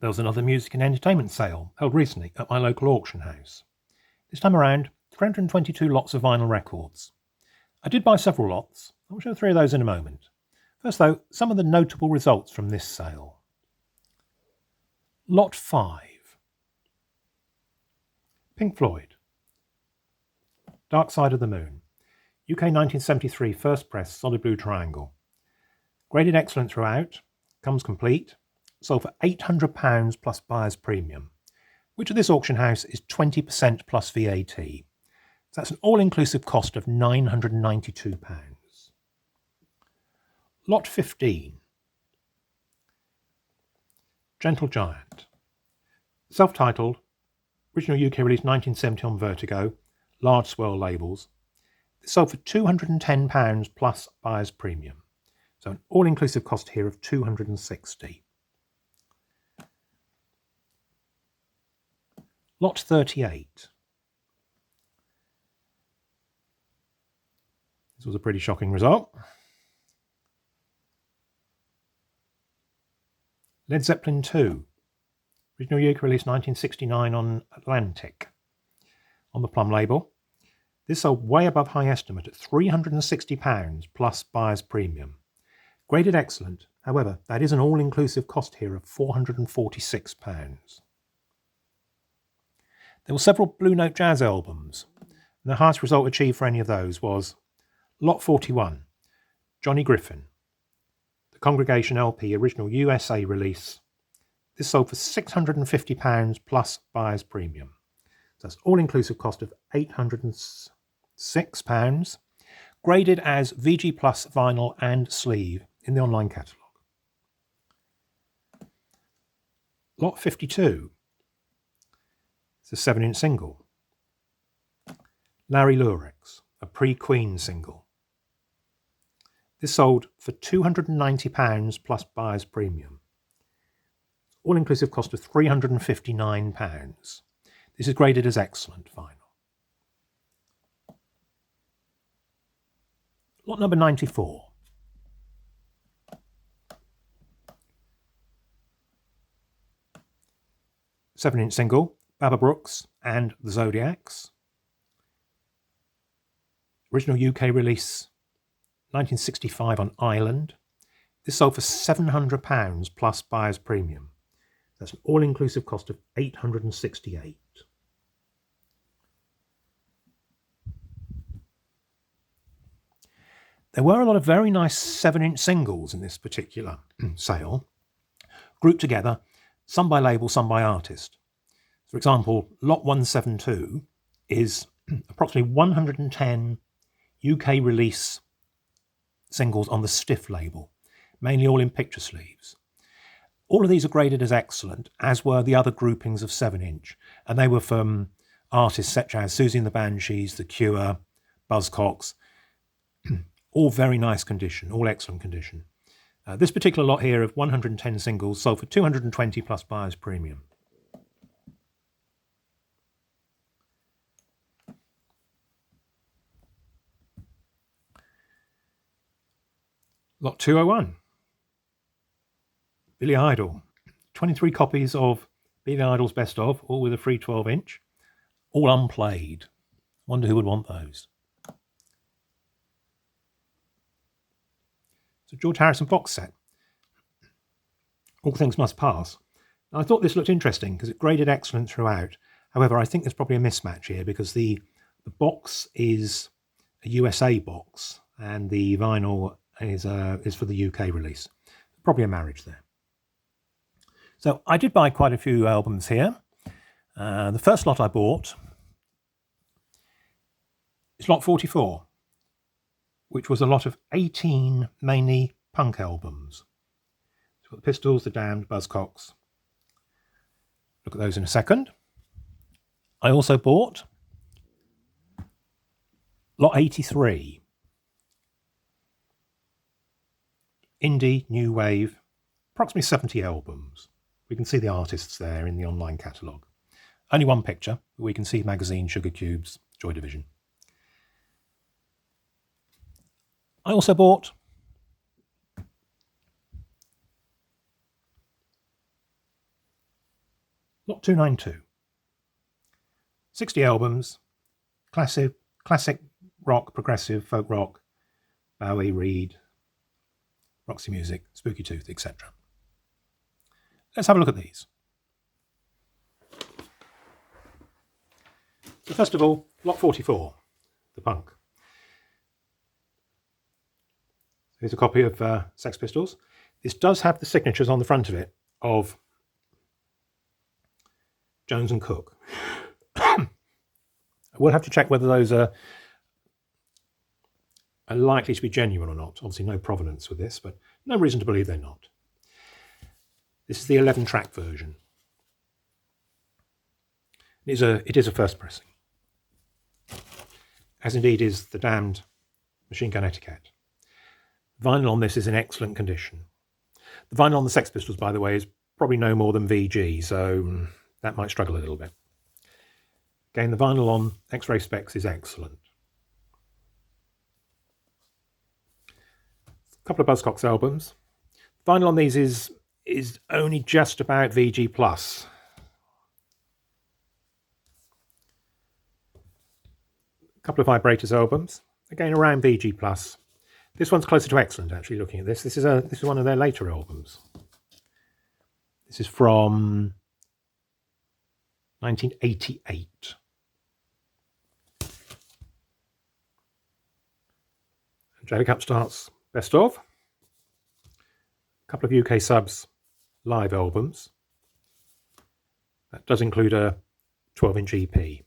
There was another music and entertainment sale held recently at my local auction house. This time around, 322 lots of vinyl records. I did buy several lots. I'll show 3 of those in a moment. First though, some of the notable results from this sale. Lot 5. Pink Floyd. Dark Side of the Moon. UK 1973 first press solid blue triangle. Graded excellent throughout. Comes complete. Sold for £800 plus buyer's premium, which at this auction house is 20% plus VAT. So that's an all-inclusive cost of £992. Lot 15. Gentle Giant. Self-titled, original UK release 1970 on Vertigo, large swirl labels. This sold for £210 plus buyer's premium. So an all-inclusive cost here of £260. Lot 38. This was a pretty shocking result. Led Zeppelin 2. Original UK release 1969 on Atlantic. On the plum label. This sold way above high estimate at £360 plus buyer's premium. Graded excellent. However, that is an all-inclusive cost here of £446. There were several Blue Note Jazz albums, and the highest result achieved for any of those was Lot 41, Johnny Griffin, the Congregation LP original USA release. This sold for £650 plus buyer's premium. So that's all-inclusive cost of £806, graded as VG Plus vinyl and sleeve in the online catalogue. Lot 52. It's a 7-inch single. Larry Lurex, a pre-Queen single. This sold for £290 plus buyer's premium. All-inclusive cost of £359. This is graded as excellent vinyl. Lot number 94. Seven-inch single. Baba Brooks and the Zodiacs. Original UK release 1965 on Island. This sold for £700 plus buyer's premium. That's an all-inclusive cost of £868. There were a lot of very nice 7-inch singles in this particular sale, grouped together, some by label, some by artist. For example, Lot 172 is approximately 110 UK release singles on the Stiff label, mainly all in picture sleeves. All of these are graded as excellent, as were the other groupings of 7-inch, and they were from artists such as Susie and the Banshees, The Cure, Buzzcocks, all very nice condition, all excellent condition. This particular lot here of 110 singles sold for £220 plus buyer's premium. Lot 201. Billy Idol. 23 copies of Billy Idol's Best Of, all with a free 12-inch, all unplayed. Wonder who would want those. It's a George Harrison box set. All Things Must Pass. Now, I thought this looked interesting because it graded excellent throughout. However, I think there's probably a mismatch here because the box is a USA box and the vinyl is for the UK release. Probably a marriage there. So I did buy quite a few albums here. The first lot I bought is Lot 44, which was a lot of 18 mainly punk albums. So got the Pistols, the Damned, Buzzcocks. Look at those in a second. I also bought Lot 83. Indie, new wave, approximately 70 albums. We can see the artists there in the online catalogue. Only one picture, but we can see Magazine, Sugar Cubes, Joy Division. I also bought Lot 292. 60 albums, classic rock, progressive, folk rock, Bowie, Reed, Roxy Music, Spooky Tooth, etc. Let's have a look at these. So first of all, Lot 44, The Punk. Here's a copy of Sex Pistols. This does have the signatures on the front of it of Jones and Cook. We'll have to check whether those are likely to be genuine or not. Obviously no provenance with this, but no reason to believe they're not. This is the 11-track version. It is a first pressing, as indeed is The Damned Machine Gun Etiquette. Vinyl on this is in excellent condition. The vinyl on the Sex Pistols, by the way, is probably no more than VG, so that might struggle a little bit. Again, the vinyl on X-Ray Specs is excellent. A couple of Buzzcocks albums. Vinyl on these is only just about VG+. A couple of Vibrators albums, again around VG+. This one's closer to excellent, actually, looking at this. This is one of their later albums. This is from 1988. Angelic Upstart's Best Of. A couple of UK subs live albums. That does include a 12-inch EP.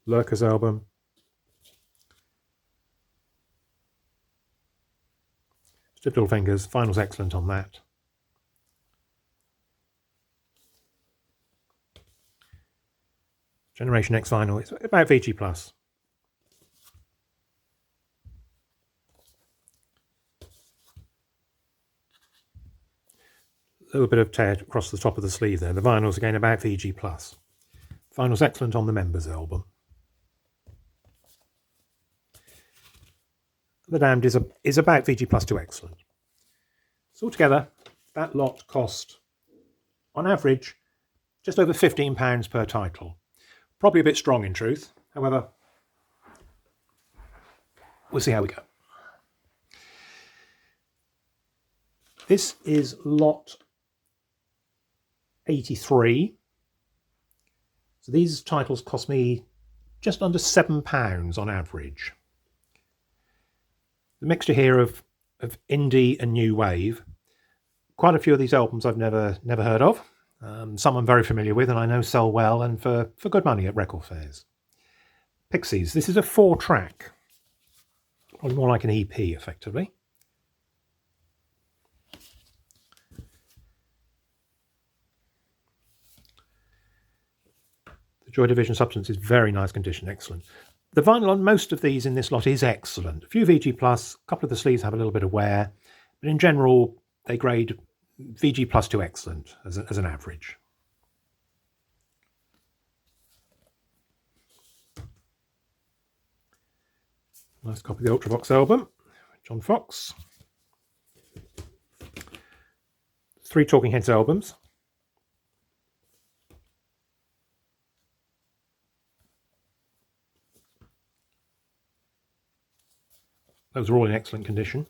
Lurkers album. Stiff Little Fingers. Final's excellent on that. Generation X vinyl. It's about VG+. A little bit of tear across the top of the sleeve there. The vinyl's again about VG+. Final's excellent on the Members album. The Damned is about VG+ to excellent. So altogether, that lot cost, on average, just over £15 per title. Probably a bit strong in truth. However, we'll see how we go. This is lot 83. So these titles cost me just under £7 on average. The mixture here of indie and new wave. Quite a few of these albums I've never heard of. Some I'm very familiar with and I know sell well and for good money at record fairs. Pixies. This is a 4-track. Probably more like an EP, effectively. The Joy Division Substance is very nice condition, excellent. The vinyl on most of these in this lot is excellent. A few VG+, a couple of the sleeves have a little bit of wear, but in general they grade VG+ to excellent as an average. Nice copy of the Ultravox album, John Fox. 3 Talking Heads albums. Those are all in excellent condition.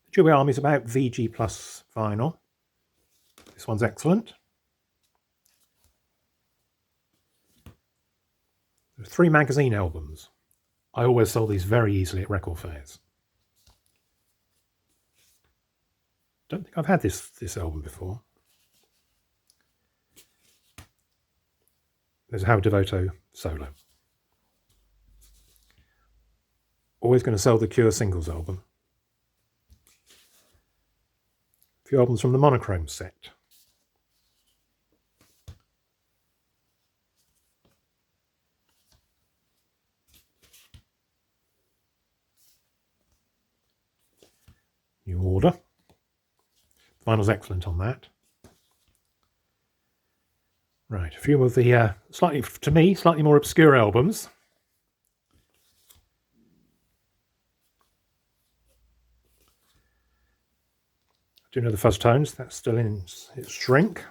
The Dewey Army is about VG+ vinyl. This one's excellent. There are 3 magazine albums. I always sell these very easily at record fairs. Don't think I've had this album before. There's a Howard Devoto solo. Always going to sell the Cure singles album. A few albums from the Monochrome set. New Order. Vinyl's excellent on that. Right, a few of the slightly more obscure albums. Do know the fuzz tones, that's still in its shrink.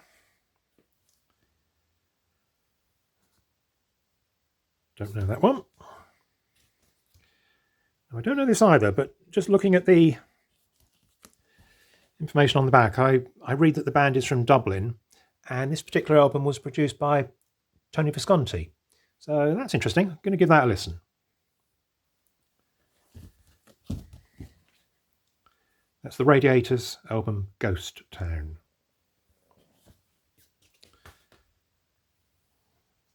Don't know that one. I don't know this either, but just looking at the information on the back, I read that the band is from Dublin, and this particular album was produced by Tony Visconti. So that's interesting. I'm going to give that a listen. That's the Radiators album, Ghost Town.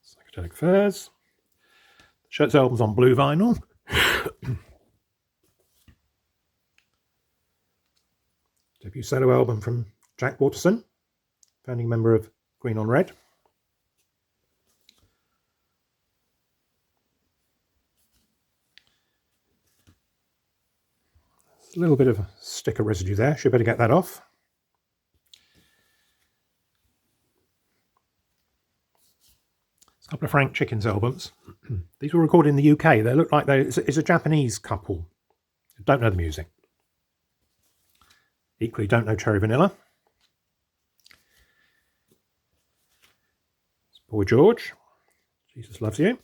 Psychedelic Furs. Shirts album's on blue vinyl. Debut solo album from Jack Waterson, founding member of Green on Red. There's a little bit of sticker residue there, should better get that off. There's a couple of Frank Chickens albums. These were recorded in the UK. They look like it's a Japanese couple. Don't know the music. Equally don't know Cherry Vanilla. It's Boy George. Jesus Loves You.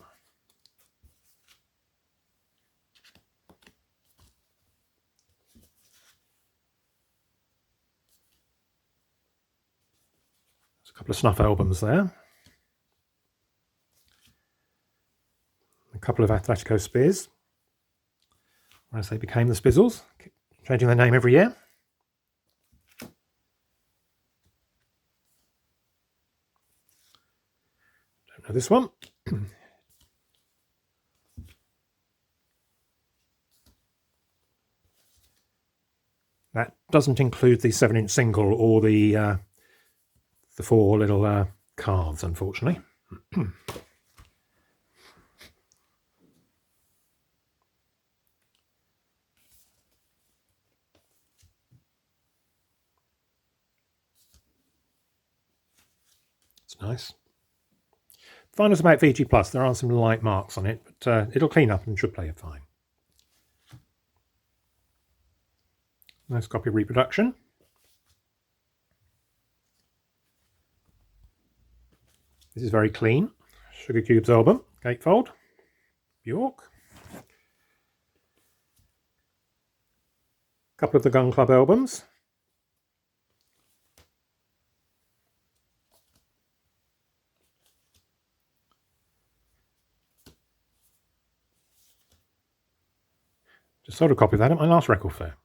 There's a couple of snuff albums there. A couple of Athletico Spears, as they became the Spizzles, changing their name every year. Don't know this one. That doesn't include the 7-inch single or the 4 little cards, unfortunately. It's nice. Finals about VG Plus. There are some light marks on it, but it'll clean up and should play it fine. Nice copy reproduction. This is very clean. Sugar Cubes album, gatefold, Bjork. A couple of the Gun Club albums. Just sold a copy of that at my last record fair.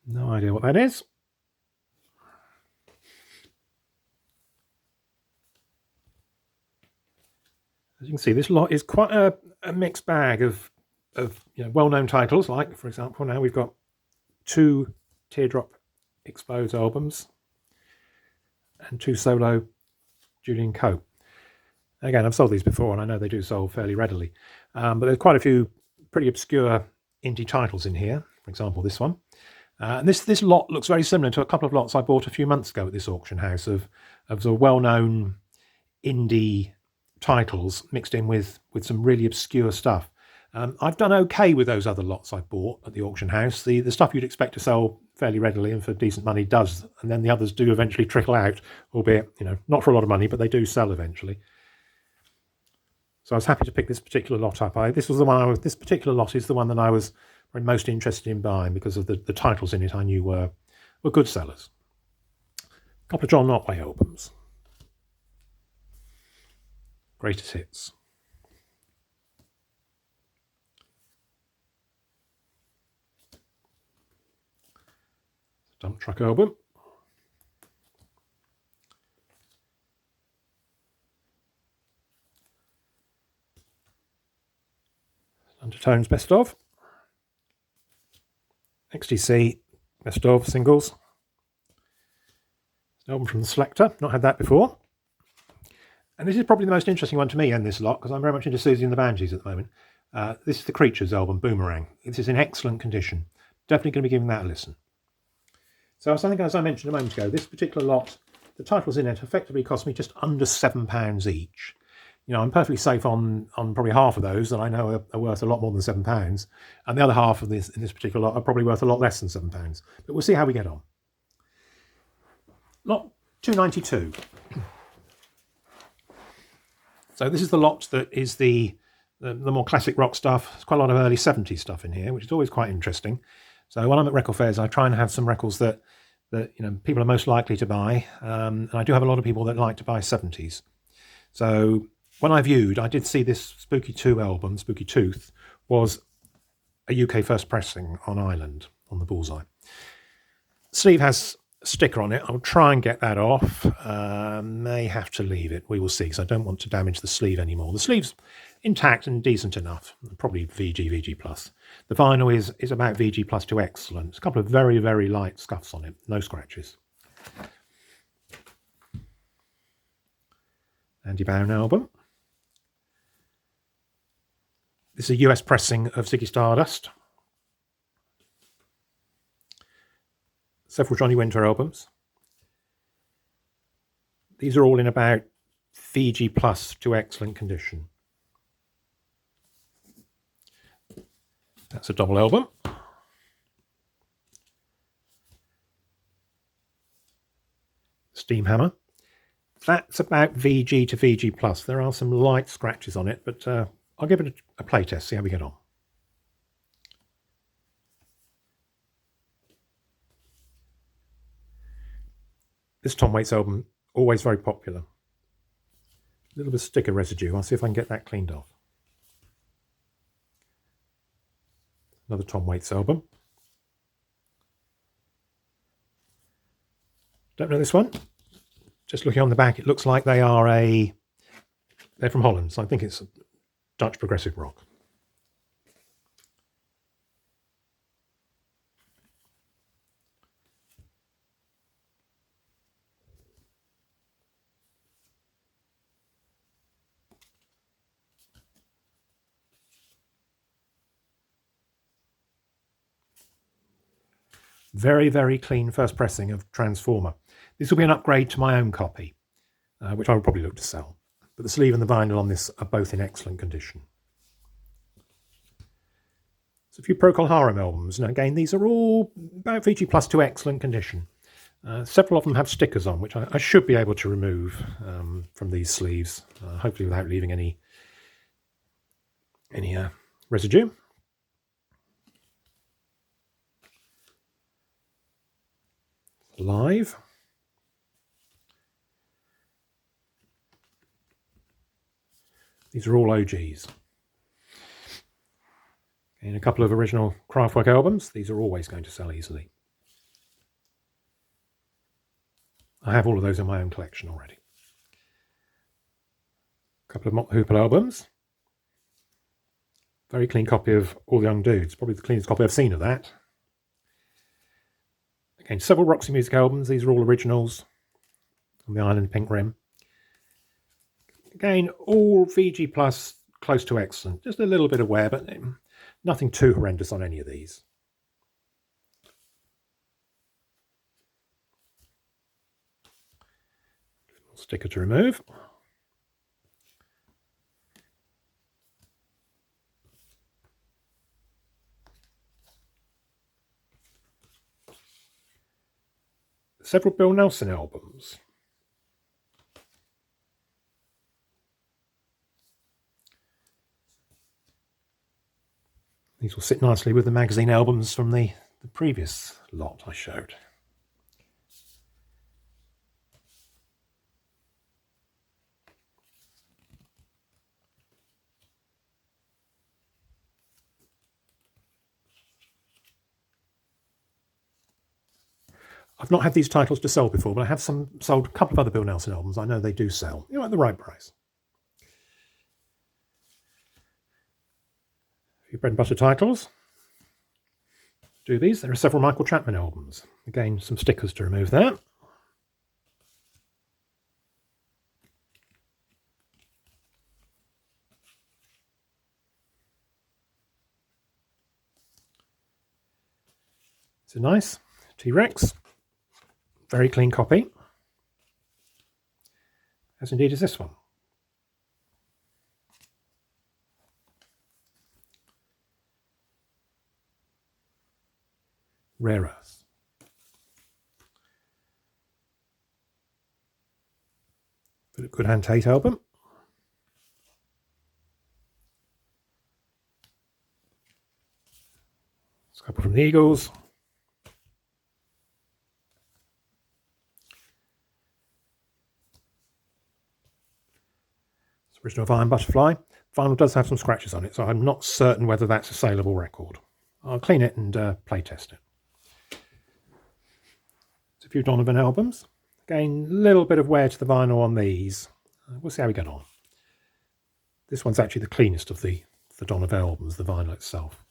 No idea what that is. As you can see, this lot is quite a mixed bag of well-known titles. Like, for example, now we've got 2 Teardrop Expose albums and 2 solo Julian Cope. Again, I've sold these before, and I know they do sell fairly readily. But there's quite a few pretty obscure indie titles in here. For example, this one. And this lot looks very similar to a couple of lots I bought a few months ago at this auction house of the well-known indie titles mixed in with some really obscure stuff. I've done okay with those other lots I bought at the auction house. The stuff you'd expect to sell fairly readily and for decent money does, and then the others do eventually trickle out, albeit not for a lot of money, but they do sell eventually. So I was happy to pick this particular lot up. This particular lot is the one that I was most interested in buying because of the titles in it I knew were good sellers. A couple of John Otway albums. Greatest hits. Dump Truck album. Undertones Best Of. XTC Best Of singles. An album from the Selector. Not had that before. And this is probably the most interesting one to me in this lot because I'm very much into Susie and the Banshees at the moment. This is the Creatures album, Boomerang. This is in excellent condition. Definitely going to be giving that a listen. So as I mentioned a moment ago, this particular lot the titles in it effectively cost me just under £7 each. You know, I'm perfectly safe on probably half of those that I know are worth a lot more than £7, and the other half of this in this particular lot are probably worth a lot less than £7. But we'll see how we get on. Lot 292. So this is the lot that is the more classic rock stuff. There's quite a lot of early 70s stuff in here, which is always quite interesting. So when I'm at record fairs, I try and have some records that people are most likely to buy, and I do have a lot of people that like to buy 70s. So when I viewed, I did see this Spooky 2 album, Spooky Tooth, was a UK first pressing on Island, on the Bullseye. Sleeve has a sticker on it. I'll try and get that off. May have to leave it. We will see, because I don't want to damage the sleeve anymore. The sleeve's intact and decent enough, probably VG+. The vinyl is about VG+ to excellent. A couple of very, very light scuffs on it, no scratches. Andy Bowne album. This is a US pressing of Ziggy Stardust. Several Johnny Winter albums. These are all in about VG+ to excellent condition. That's a double album. Steamhammer. That's about VG to VG+. There are some light scratches on it, but I'll give it a play test, see how we get on. This Tom Waits album, always very popular. A little bit of sticker residue. I'll see if I can get that cleaned off. Another Tom Waits album. Don't know this one. Just looking on the back, it looks like they're from Holland, so I think it's Dutch progressive rock. Very, very clean first pressing of Transformer. This will be an upgrade to my own copy, which I will probably look to sell. But the sleeve and the vinyl on this are both in excellent condition. So a few Procol Harum albums. Now again, these are all about VG+ to excellent condition. Several of them have stickers on, which I should be able to remove from these sleeves, hopefully without leaving any residue. Live. These are all OGs. And a couple of original Kraftwerk albums. These are always going to sell easily. I have all of those in my own collection already. A couple of Mott Hoople albums. Very clean copy of All the Young Dudes. Probably the cleanest copy I've seen of that. Again, several Roxy Music albums. These are all originals on the Island Pink Rim. Again, all VG+, close to excellent. Just a little bit of wear, but nothing too horrendous on any of these. Sticker to remove. Several Bill Nelson albums. These will sit nicely with the magazine albums from the previous lot I showed. I've not had these titles to sell before, but I have sold a couple of other Bill Nelson albums. I know they do sell, at the right price. A few bread and butter titles. Do these. There are several Michael Chapman albums. Again, some stickers to remove there. It's a nice T-Rex. Very clean copy. as indeed is this one. Rare Earth. Philip Goodhand Tate album. It's a couple from the Eagles. It's original of Iron Butterfly. Vinyl does have some scratches on it, so I'm not certain whether that's a saleable record. I'll clean it and play test it. It's a few Donovan albums. Again, a little bit of wear to the vinyl on these. We'll see how we get on. This one's actually the cleanest of the Donovan albums, the vinyl itself.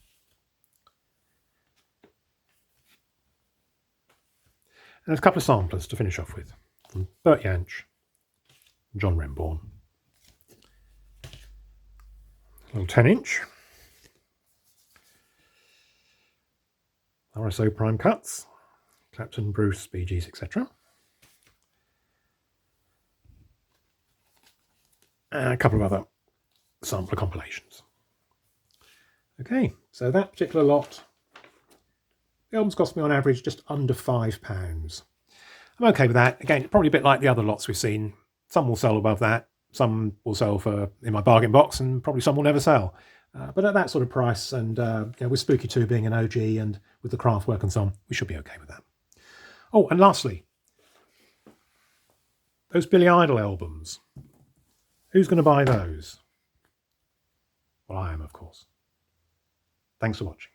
And there's a couple of samplers to finish off with, from Bert Jansch and John Renbourn. A little 10-inch. RSO Prime Cuts, Clapton, Bruce, Bee Gees, etc. And a couple of other sampler compilations. Okay, so that particular lot, the albums cost me on average just under £5. I'm okay with that. Again, probably a bit like the other lots we've seen. Some will sell above that, some will sell for in my bargain box, and probably some will never sell. But at that sort of price, and with Spooky 2 being an OG and with the craft work and so on, we should be okay with that. Oh, and lastly, those Billy Idol albums. Who's going to buy those? Well, I am, of course. Thanks for watching.